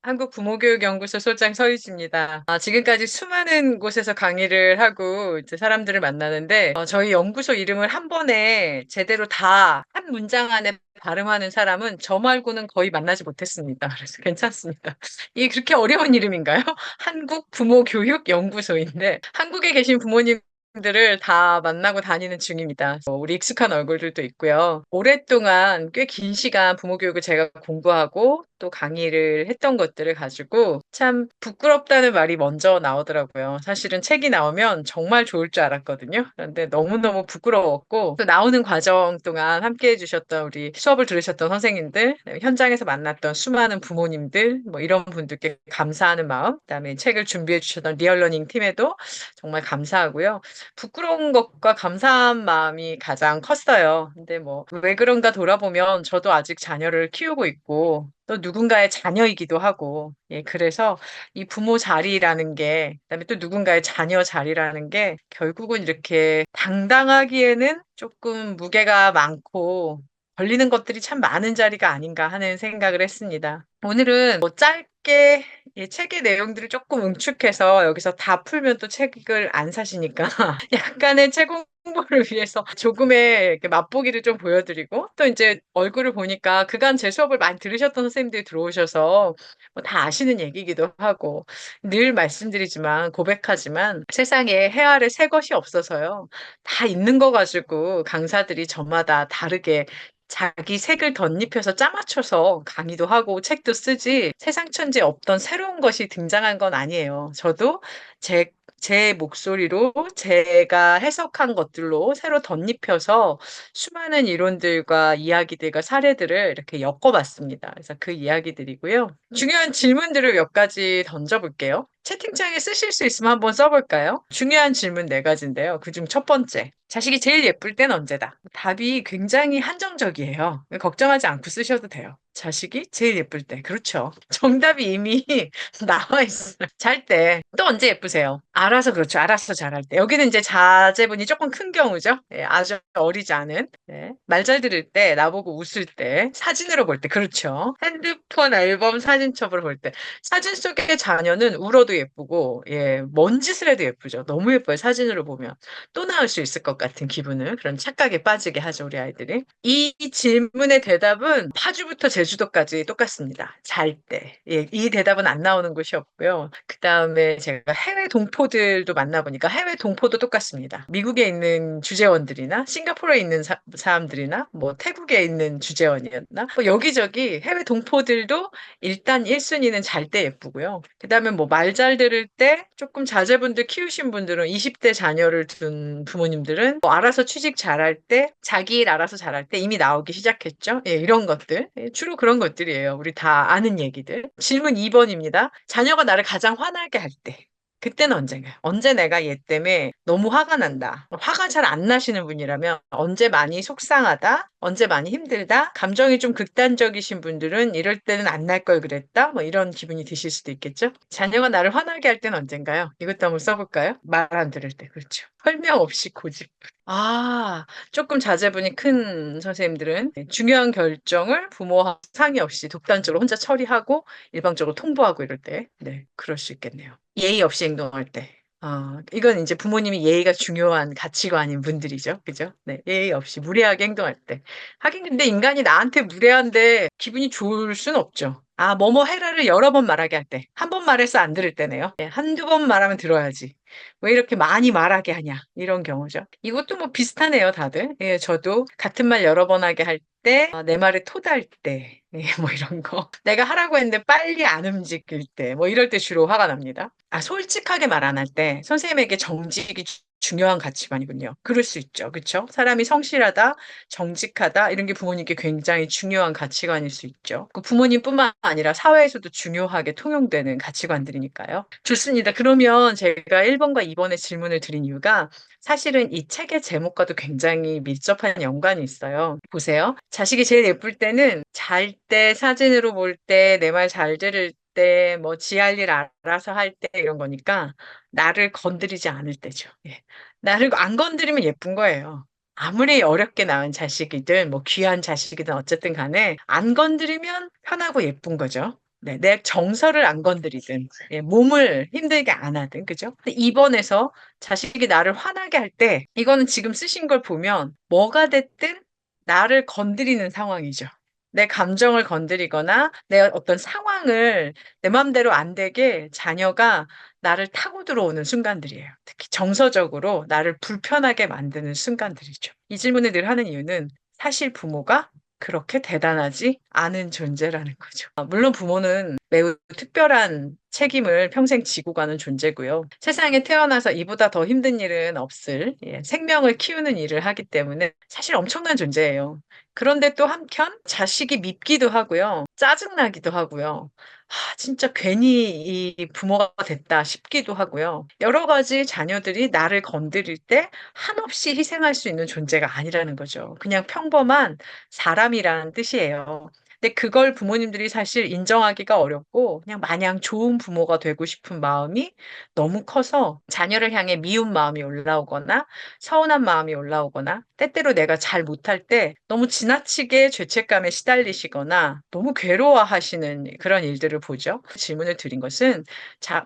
한국부모교육연구소 소장 서유지입니다. 지금까지 수많은 곳에서 강의를 하고 이제 사람들을 만나는데 저희 연구소 이름을 한 번에 제대로 다 한 문장 안에 발음하는 사람은 저 말고는 거의 만나지 못했습니다. 그래서 괜찮습니다. 이게 그렇게 어려운 이름인가요? 한국부모교육연구소인데 한국에 계신 부모님들을 다 만나고 다니는 중입니다. 우리 익숙한 얼굴들도 있고요. 오랫동안 꽤 긴 시간 부모교육을 제가 공부하고 또 강의를 했던 것들을 가지고 참 부끄럽다는 말이 먼저 나오더라고요. 사실은 책이 나오면 정말 좋을 줄 알았거든요. 그런데 너무너무 부끄러웠고 또 나오는 과정 동안 함께 해주셨던 우리 수업을 들으셨던 선생님들, 현장에서 만났던 수많은 부모님들, 뭐 이런 분들께 감사하는 마음, 그다음에 책을 준비해 주셨던 리얼러닝 팀에도 정말 감사하고요. 부끄러운 것과 감사한 마음이 가장 컸어요. 근데 뭐 왜 그런가 돌아보면 저도 아직 자녀를 키우고 있고 또 누군가의 자녀이기도 하고, 예, 그래서 이 부모 자리라는 게, 그다음에 또 누군가의 자녀 자리라는 게 결국은 이렇게 당당하기에는 조금 무게가 많고 걸리는 것들이 참 많은 자리가 아닌가 하는 생각을 했습니다. 오늘은 뭐 짧게 이 책의 내용들을 조금 응축해서 여기서 다 풀면 또 책을 안 사시니까 약간의 책 홍보를 위해서 조금의 이렇게 맛보기를 좀 보여드리고 또 이제 얼굴을 보니까 그간 제 수업을 많이 들으셨던 선생님들이 들어오셔서 뭐다 아시는 얘기기도 하고 늘 말씀드리지만 고백하지만 세상에 해아래 새 것이 없어서요. 다 있는 거 가지고 강사들이 저마다 다르게 자기 색을 덧입혀서 짜맞춰서 강의도 하고 책도 쓰지 세상 천지에 없던 새로운 것이 등장한 건 아니에요. 저도 제 목소리로 제가 해석한 것들로 새로 덧입혀서 수많은 이론들과 이야기들과 사례들을 이렇게 엮어봤습니다. 그래서 그 이야기들이고요. 중요한 질문들을 몇 가지 던져볼게요. 채팅창에 쓰실 수 있으면 한번 써볼까요? 중요한 질문 네 가지인데요. 그중 첫 번째. 자식이 제일 예쁠 땐 언제다? 답이 굉장히 한정적이에요. 걱정하지 않고 쓰셔도 돼요. 자식이 제일 예쁠 때. 그렇죠. 정답이 이미 나와 있어요. 잘 때. 또 언제 예쁘세요? 알아서 그렇죠. 알아서 잘할 때. 여기는 이제 자제분이 조금 큰 경우죠. 예, 아주 어리지 않은. 네. 말 잘 들을 때, 나보고 웃을 때, 사진으로 볼 때. 그렇죠. 핸드폰 앨범 사진첩으로 볼 때. 사진 속의 자녀는 울어도 예쁘고, 예, 뭔 짓을 해도 예쁘죠. 너무 예뻐요. 사진으로 보면. 또 나올 수 있을 것 같은 기분을. 그런 착각에 빠지게 하죠, 우리 아이들이. 이 질문의 대답은 파주부터 제주도까지 똑같습니다. 잘 때. 예, 이 대답은 안 나오는 곳이 없고요. 그 다음에 제가 해외 동포들도 만나보니까 해외 동포도 똑같습니다. 미국에 있는 주재원들이나 싱가포르에 있는 사람들이나 뭐 태국에 있는 주재원이었나? 뭐 여기저기 해외 동포들도 일단 1순위는 잘 때 예쁘고요. 그 다음에 뭐 말 잘 들을 때 조금 자제분들 키우신 분들은 20대 자녀를 둔 부모님들은 뭐 알아서 취직 잘할 때, 자기 일 알아서 잘할 때 이미 나오기 시작했죠. 예, 이런 것들. 예, 주로 그런 것들이에요. 우리 다 아는 얘기들. 질문 2번입니다. 자녀가 나를 가장 화나게 할 때. 그때는 언젠가요? 언제 내가 얘 때문에 너무 화가 난다. 화가 잘 안 나시는 분이라면 언제 많이 속상하다, 언제 많이 힘들다, 감정이 좀 극단적이신 분들은 이럴 때는 안 날 걸 그랬다, 뭐 이런 기분이 드실 수도 있겠죠? 자녀가 나를 화나게 할 때는 언젠가요? 이것도 한번 써볼까요? 말 안 들을 때, 그렇죠. 설명 없이 고집. 조금 자제분이 큰 선생님들은 중요한 결정을 부모와 상의 없이 독단적으로 혼자 처리하고 일방적으로 통보하고 이럴 때, 네, 그럴 수 있겠네요. 예의 없이 행동할 때. 이건 이제 부모님이 예의가 중요한 가치관인 분들이죠. 그죠? 네, 예의 없이 무례하게 행동할 때. 하긴 근데 인간이 나한테 무례한데 기분이 좋을 순 없죠. 뭐뭐 해라를 여러 번 말하게 할 때. 한 번 말해서 안 들을 때네요. 네, 한두 번 말하면 들어야지. 왜 이렇게 많이 말하게 하냐. 이런 경우죠. 이것도 뭐 비슷하네요, 다들. 예, 저도 같은 말 여러 번 하게 할 때, 내 말에 토달 때, 예, 뭐 이런 거. 내가 하라고 했는데 빨리 안 움직일 때, 뭐 이럴 때 주로 화가 납니다. 솔직하게 말 안 할 때, 선생님에게 정직이 중요한 가치관이군요. 그럴 수 있죠. 그렇죠? 사람이 성실하다, 정직하다 이런 게 부모님께 굉장히 중요한 가치관일 수 있죠. 그 부모님뿐만 아니라 사회에서도 중요하게 통용되는 가치관들이니까요. 좋습니다. 그러면 제가 1번과 2번의 질문을 드린 이유가 사실은 이 책의 제목과도 굉장히 밀접한 연관이 있어요. 보세요. 자식이 제일 예쁠 때는 잘 때, 사진으로 볼 때, 내 말 잘 들을 때, 뭐 지할 일 알아서 할 때 이런 거니까 나를 건드리지 않을 때죠. 예. 나를 안 건드리면 예쁜 거예요. 아무리 어렵게 낳은 자식이든 뭐 귀한 자식이든 어쨌든 간에 안 건드리면 편하고 예쁜 거죠. 네, 내 정서를 안 건드리든, 예, 몸을 힘들게 안 하든, 그죠? 근데 입원해서 자식이 나를 화나게 할 때, 이거는 지금 쓰신 걸 보면 뭐가 됐든 나를 건드리는 상황이죠. 내 감정을 건드리거나 내 어떤 상황을 내 마음대로 안 되게 자녀가 나를 타고 들어오는 순간들이에요. 특히 정서적으로 나를 불편하게 만드는 순간들이죠. 이 질문을 늘 하는 이유는 사실 부모가 그렇게 대단하지 않은 존재라는 거죠. 물론 부모는 매우 특별한 책임을 평생 지고 가는 존재고요. 세상에 태어나서 이보다 더 힘든 일은 없을, 예, 생명을 키우는 일을 하기 때문에 사실 엄청난 존재예요. 그런데 또 한편 자식이 밉기도 하고요. 짜증나기도 하고요. 진짜 괜히 이 부모가 됐다 싶기도 하고요. 여러 가지 자녀들이 나를 건드릴 때 한없이 희생할 수 있는 존재가 아니라는 거죠. 그냥 평범한 사람이라는 뜻이에요. 근데 그걸 부모님들이 사실 인정하기가 어렵고 그냥 마냥 좋은 부모가 되고 싶은 마음이 너무 커서 자녀를 향해 미운 마음이 올라오거나 서운한 마음이 올라오거나 때때로 내가 잘 못할 때 너무 지나치게 죄책감에 시달리시거나 너무 괴로워하시는 그런 일들을 보죠. 그 질문을 드린 것은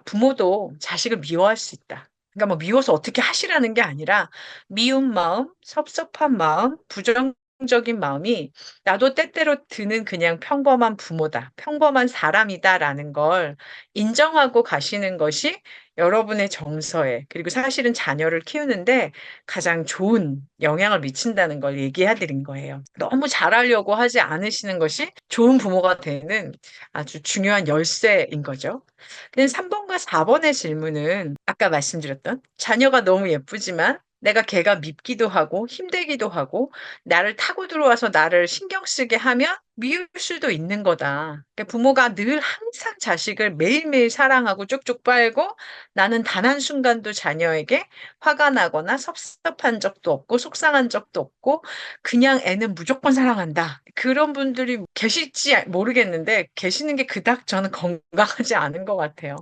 부모도 자식을 미워할 수 있다. 그러니까 뭐 미워서 어떻게 하시라는 게 아니라 미운 마음, 섭섭한 마음, 부정적인 마음이 나도 때때로 드는 그냥 평범한 부모다, 평범한 사람이다라는 걸 인정하고 가시는 것이 여러분의 정서에, 그리고 사실은 자녀를 키우는데 가장 좋은 영향을 미친다는 걸 얘기해 드린 거예요. 너무 잘하려고 하지 않으시는 것이 좋은 부모가 되는 아주 중요한 열쇠인 거죠. 근데 3번과 4번의 질문은 아까 말씀드렸던 자녀가 너무 예쁘지만 내가 걔가 밉기도 하고 힘들기도 하고 나를 타고 들어와서 나를 신경 쓰게 하면 미울 수도 있는 거다. 그러니까 부모가 늘 항상 자식을 매일매일 사랑하고 쪽쪽 빨고 나는 단 한순간도 자녀에게 화가 나거나 섭섭한 적도 없고 속상한 적도 없고 그냥 애는 무조건 사랑한다. 그런 분들이 계실지 모르겠는데 계시는 게 그닥 저는 건강하지 않은 것 같아요.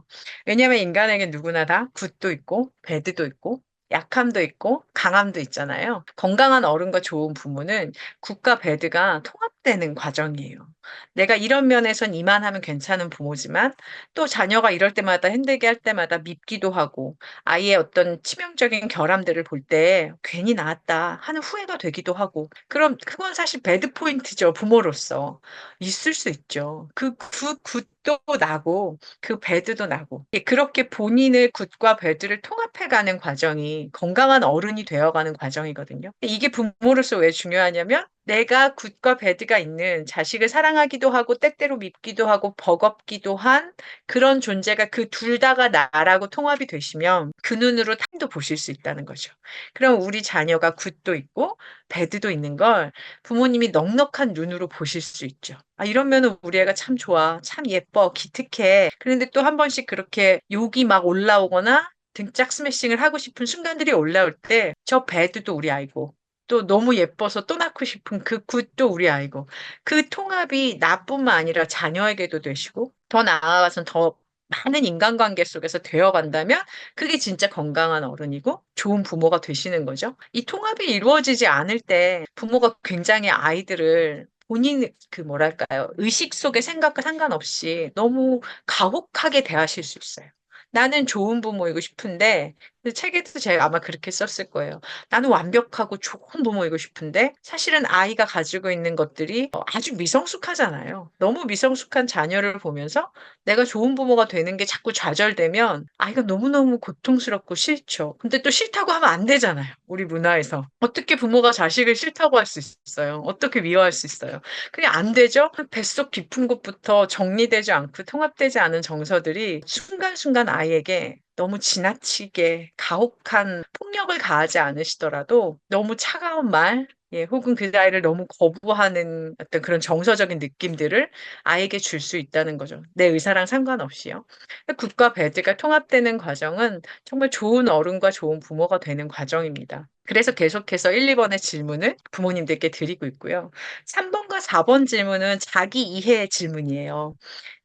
왜냐하면 인간에게 누구나 다 굿도 있고 배드도 있고 약함도 있고 강함도 있잖아요. 건강한 어른과 좋은 부모는 굿과 배드가 통합되는 과정이에요. 내가 이런 면에선 이만하면 괜찮은 부모지만 또 자녀가 이럴 때마다 힘들게 할 때마다 밉기도 하고 아이의 어떤 치명적인 결함들을 볼 때 괜히 나았다 하는 후회가 되기도 하고 그럼 그건 사실 배드 포인트죠. 부모로서. 있을 수 있죠. 그 굿도 나고 그 배드도 나고 예, 그렇게 본인의 굿과 배드를 통합해가는 과정이 건강한 어른이 되어가는 과정이거든요. 이게 부모로서 왜 중요하냐면 내가 굿과 배드가 있는 자식을 사랑하기도 하고 때때로 밉기도 하고 버겁기도 한 그런 존재가 그 둘 다가 나라고 통합이 되시면 그 눈으로 타인도 보실 수 있다는 거죠. 그럼 우리 자녀가 굿도 있고 배드도 있는 걸 부모님이 넉넉한 눈으로 보실 수 있죠. 이러면은 우리 애가 참 좋아, 참 예뻐, 기특해. 그런데 또 한 번씩 그렇게 욕이 막 올라오거나 등짝 스매싱을 하고 싶은 순간들이 올라올 때 저 배드도 우리 아이고 또 너무 예뻐서 또 낳고 싶은 그 굿도 우리 아이고 그 통합이 나뿐만 아니라 자녀에게도 되시고 더 나아가선 더 많은 인간관계 속에서 되어간다면 그게 진짜 건강한 어른이고 좋은 부모가 되시는 거죠. 이 통합이 이루어지지 않을 때 부모가 굉장히 아이들을 본인 그 뭐랄까요? 의식 속의 생각과 상관없이 너무 가혹하게 대하실 수 있어요. 나는 좋은 부모이고 싶은데 그 책에도 제가 아마 그렇게 썼을 거예요. 나는 완벽하고 좋은 부모이고 싶은데 사실은 아이가 가지고 있는 것들이 아주 미성숙하잖아요. 너무 미성숙한 자녀를 보면서 내가 좋은 부모가 되는 게 자꾸 좌절되면 아이가 너무너무 고통스럽고 싫죠. 근데 또 싫다고 하면 안 되잖아요. 우리 문화에서. 어떻게 부모가 자식을 싫다고 할 수 있어요? 어떻게 미워할 수 있어요? 그냥 안 되죠? 뱃속 깊은 곳부터 정리되지 않고 통합되지 않은 정서들이 순간순간 아이에게 너무 지나치게 가혹한 폭력을 가하지 않으시더라도 너무 차가운 말, 예, 혹은 그 아이를 너무 거부하는 어떤 그런 정서적인 느낌들을 아이에게 줄 수 있다는 거죠. 내 의사랑 상관없이요. 굿과 배드가 통합되는 과정은 정말 좋은 어른과 좋은 부모가 되는 과정입니다. 그래서 계속해서 1, 2번의 질문을 부모님들께 드리고 있고요. 3번과 4번 질문은 자기 이해 질문이에요.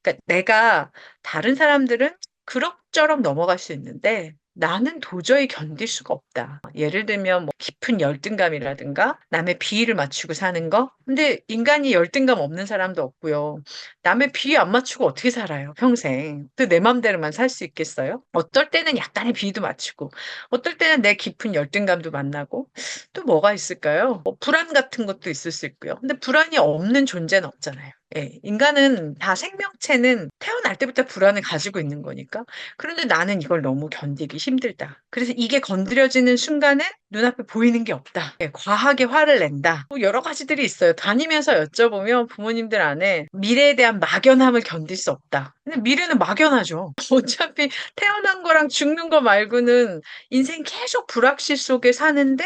그러니까 내가 다른 사람들은 그럭저럭 넘어갈 수 있는데 나는 도저히 견딜 수가 없다. 예를 들면 뭐 깊은 열등감이라든가 남의 비위를 맞추고 사는 거. 근데 인간이 열등감 없는 사람도 없고요. 남의 비위 안 맞추고 어떻게 살아요, 평생. 또 내 맘대로만 살 수 있겠어요? 어떨 때는 약간의 비위도 맞추고, 어떨 때는 내 깊은 열등감도 만나고, 또 뭐가 있을까요? 뭐 불안 같은 것도 있을 수 있고요. 근데 불안이 없는 존재는 없잖아요. 예, 인간은 다 생명체는 태어날 때부터 불안을 가지고 있는 거니까. 그런데 나는 이걸 너무 견디기 힘들다. 그래서 이게 건드려지는 순간에 눈앞에 보이는 게 없다. 예, 과하게 화를 낸다. 뭐 여러 가지들이 있어요. 다니면서 여쭤보면 부모님들 안에 미래에 대한 막연함을 견딜 수 없다. 근데 미래는 막연하죠. 어차피 태어난 거랑 죽는 거 말고는 인생 계속 불확실 속에 사는데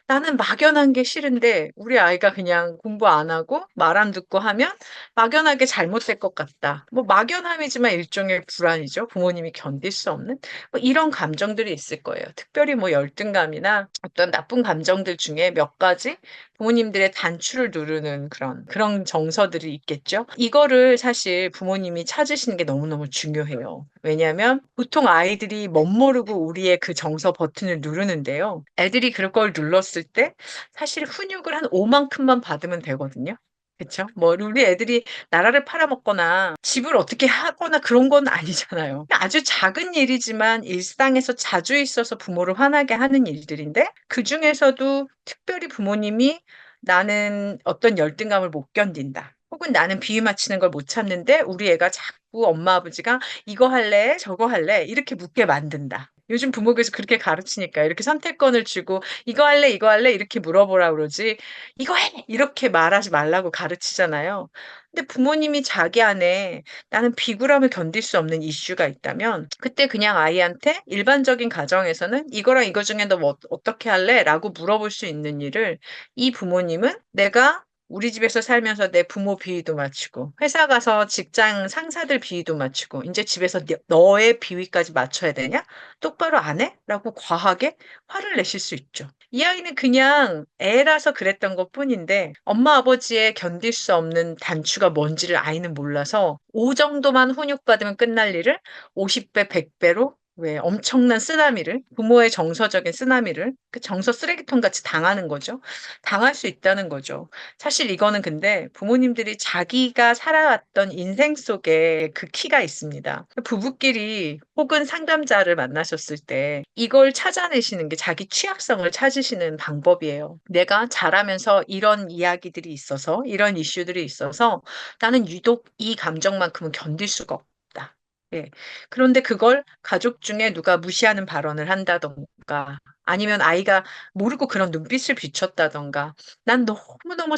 나는 막연한 게 싫은데 우리 아이가 그냥 공부 안 하고 말 안 듣고 하면 막연하게 잘못될 것 같다. 뭐 막연함이지만 일종의 불안이죠. 부모님이 견딜 수 없는 뭐 이런 감정들이 있을 거예요. 특별히 뭐 열등감이나 어떤 나쁜 감정들 중에 몇 가지 부모님들의 단추를 누르는 그런 정서들이 있겠죠. 이거를 사실 부모님이 찾으시는 게 너무너무 중요해요. 왜냐하면 보통 아이들이 멋모르고 우리의 그 정서 버튼을 누르는데요. 애들이 그걸 눌렀을 때 사실 훈육을 한 5만큼만 받으면 되거든요. 그쵸? 뭐, 우리 애들이 나라를 팔아먹거나 집을 어떻게 하거나 그런 건 아니잖아요. 아주 작은 일이지만 일상에서 자주 있어서 부모를 화나게 하는 일들인데, 그 중에서도 특별히 부모님이 나는 어떤 열등감을 못 견딘다. 혹은 나는 비위 맞히는 걸 못 참는데, 우리 애가 자꾸 엄마 아버지가 이거 할래? 저거 할래? 이렇게 묻게 만든다. 요즘 부모께서 그렇게 가르치니까 이렇게 선택권을 주고 이거 할래? 이거 할래? 이렇게 물어보라 그러지. 이거 해! 이렇게 말하지 말라고 가르치잖아요. 근데 부모님이 자기 안에 나는 비굴함을 견딜 수 없는 이슈가 있다면 그때 그냥 아이한테 일반적인 가정에서는 이거랑 이거 중에 너 뭐 어떻게 할래? 라고 물어볼 수 있는 일을 이 부모님은 내가 우리 집에서 살면서 내 부모 비위도 맞추고 회사 가서 직장 상사들 비위도 맞추고 이제 집에서 너의 비위까지 맞춰야 되냐? 똑바로 안 해? 라고 과하게 화를 내실 수 있죠. 이 아이는 그냥 애라서 그랬던 것뿐인데 엄마 아버지의 견딜 수 없는 단추가 뭔지를 아이는 몰라서 5 정도만 훈육받으면 끝날 일을 50배, 100배로 왜 엄청난 쓰나미를 부모의 정서적인 쓰나미를 그 정서 쓰레기통 같이 당하는 거죠. 당할 수 있다는 거죠. 사실 이거는 근데 부모님들이 자기가 살아왔던 인생 속에 그 키가 있습니다. 부부끼리 혹은 상담자를 만나셨을 때 이걸 찾아내시는 게 자기 취약성을 찾으시는 방법이에요. 내가 자라면서 이런 이야기들이 있어서, 이런 이슈들이 있어서 나는 유독 이 감정만큼은 견딜 수가 없다. 예. 그런데 그걸 가족 중에 누가 무시하는 발언을 한다던가 아니면 아이가 모르고 그런 눈빛을 비췄다던가 난 너무너무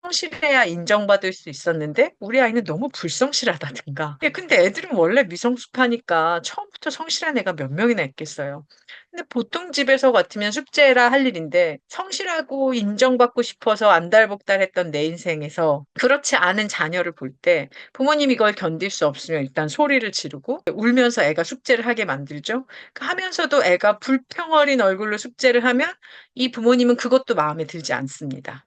성실해야 인정받을 수 있었는데 우리 아이는 너무 불성실하다든가. 예, 근데 애들은 원래 미성숙하니까 처음부터 성실한 애가 몇 명이나 있겠어요. 근데 보통 집에서 같으면 숙제라 할 일인데 성실하고 인정받고 싶어서 안달복달했던 내 인생에서 그렇지 않은 자녀를 볼 때 부모님이 이걸 견딜 수 없으면 일단 소리를 지르고 울면서 애가 숙제를 하게 만들죠. 하면서도 애가 불평 어린 얼굴로 숙제를 하면 이 부모님은 그것도 마음에 들지 않습니다.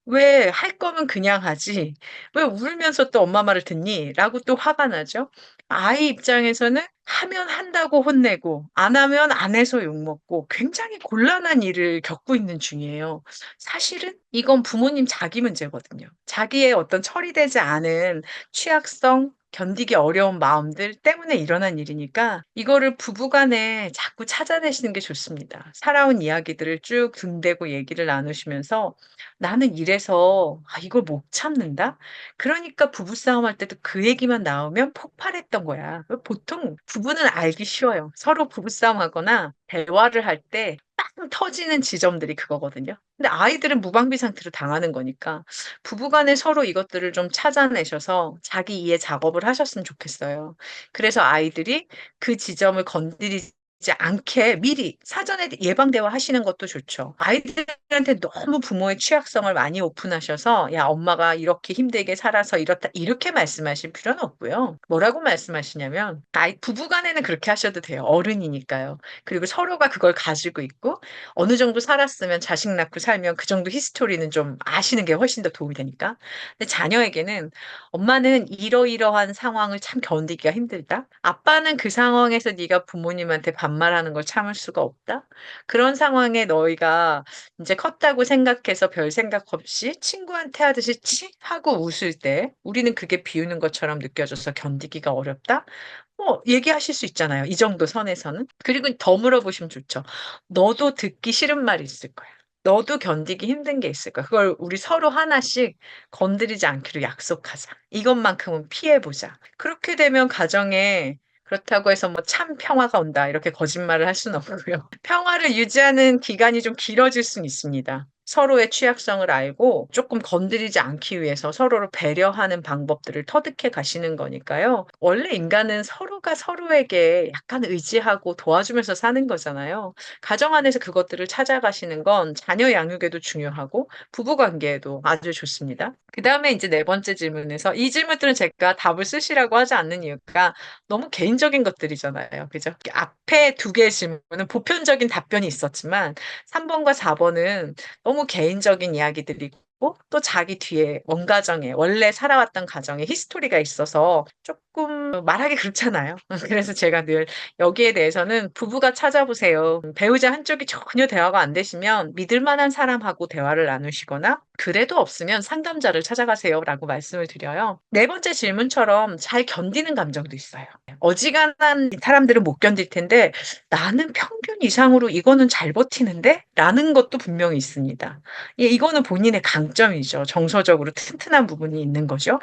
왜 할 거면 그냥 하지? 왜 울면서 또 엄마 말을 듣니? 라고 또 화가 나죠. 아이 입장에서는 하면 한다고 혼내고 안 하면 안 해서 욕먹고 굉장히 곤란한 일을 겪고 있는 중이에요. 사실은 이건 부모님 자기 문제거든요. 자기의 어떤 처리되지 않은 취약성, 견디기 어려운 마음들 때문에 일어난 일이니까 이거를 부부간에 자꾸 찾아내시는 게 좋습니다. 살아온 이야기들을 쭉 등대고 얘기를 나누시면서 나는 이래서 이걸 못 참는다? 그러니까 부부싸움 할 때도 그 얘기만 나오면 폭발했던 거야. 보통 부부는 알기 쉬워요. 서로 부부싸움 하거나 대화를 할 때 빵 터지는 지점들이 그거거든요. 근데 아이들은 무방비 상태로 당하는 거니까 부부간에 서로 이것들을 좀 찾아내셔서 자기 이해 작업을 하셨으면 좋겠어요. 그래서 아이들이 그 지점을 건드리지 않게 미리 사전에 예방 대화하시는 것도 좋죠. 아이들한테 너무 부모의 취약성을 많이 오픈하셔서 야, 엄마가 이렇게 힘들게 살아서 이렇다 이렇게 말씀하실 필요는 없고요. 뭐라고 말씀하시냐면 아이 부부간에는 그렇게 하셔도 돼요. 어른이니까요. 그리고 서로가 그걸 가지고 있고 어느 정도 살았으면 자식 낳고 살면 그 정도 히스토리는 좀 아시는 게 훨씬 더 도움이 되니까. 근데 자녀에게는 엄마는 이러이러한 상황을 참 견디기가 힘들다. 아빠는 그 상황에서 네가 부모님한테 밥 반말하는 걸 참을 수가 없다. 그런 상황에 너희가 인제 컸다고 생각해서 별 생각 없이 친구한테 하듯이 "치." 하고 웃을 때 우리는 그게 비웃는 것처럼 느껴져서 견디기가 어렵다. 얘기하실 수 있잖아요, 이 정도 선에서는. 그리고 더 물어보시면 좋죠. "너도 듣기 싫은 말이 있을 거야. 너도 견디기 힘든 게 있을 거야. 그걸 우리 서로 하나씩 건드리지 않기로 약속하자. 이것만큼은 피해 보자." 그렇게 되면 가정에 그렇다고 해서 뭐 "참 평화가 온다." 이렇게 거짓말을 할 수는 없고요. 평화를 유지하는 기간이 좀 길어질 수는 있습니다. 서로의 취약성을 알고 쪼끔 건드리지 않기 위해서 서로를 배려하는 방법들을 터득해 가시는 거니까요. 원래 인간은 서로가 서로에게 약간 의지하고 도와주면서 사는 거잖아요. 가정 안에서 그것들을 찾아가시는 건 자녀 양육에도 중요하고 부부 관계에도 아주 좋습니다. 그다음에 인제 네 번째 질문에서 이 질문들은 제가 답을 쓰시라고 하지 않는 이유가 너무 개인적인 것들이잖아요. 그죠? 앞에 두 개의 질문은 보편적인 답변이 있었지만 3 번과 4 번은 너무 개인적인 이야기들이고 또 자기 뒤에 원가정에 원래 살아왔던 가정에 히스토리가 있어서 쪼끔 말하기 그렇잖아요. 그래서 제가 늘 여기에 대해서는 부부가 찾아보세요. 배우자 한쪽이 전혀 대화가 안 되시면 믿을 만한 사람하고 대화를 나누시거나 그래도 없으면 상담자를 찾아가세요라고 말씀을 드려요. 네 번째 질문처럼 잘 견디는 감정도 있어요. 어지간한 사람들은 못 견딜 텐데 '나는 평균 이상으로 이거는 잘 버티는데?'라는 것도 분명히 있습니다. 이거는 본인의 강점이죠. 정서적으로 튼튼한 부분이 있는 거죠.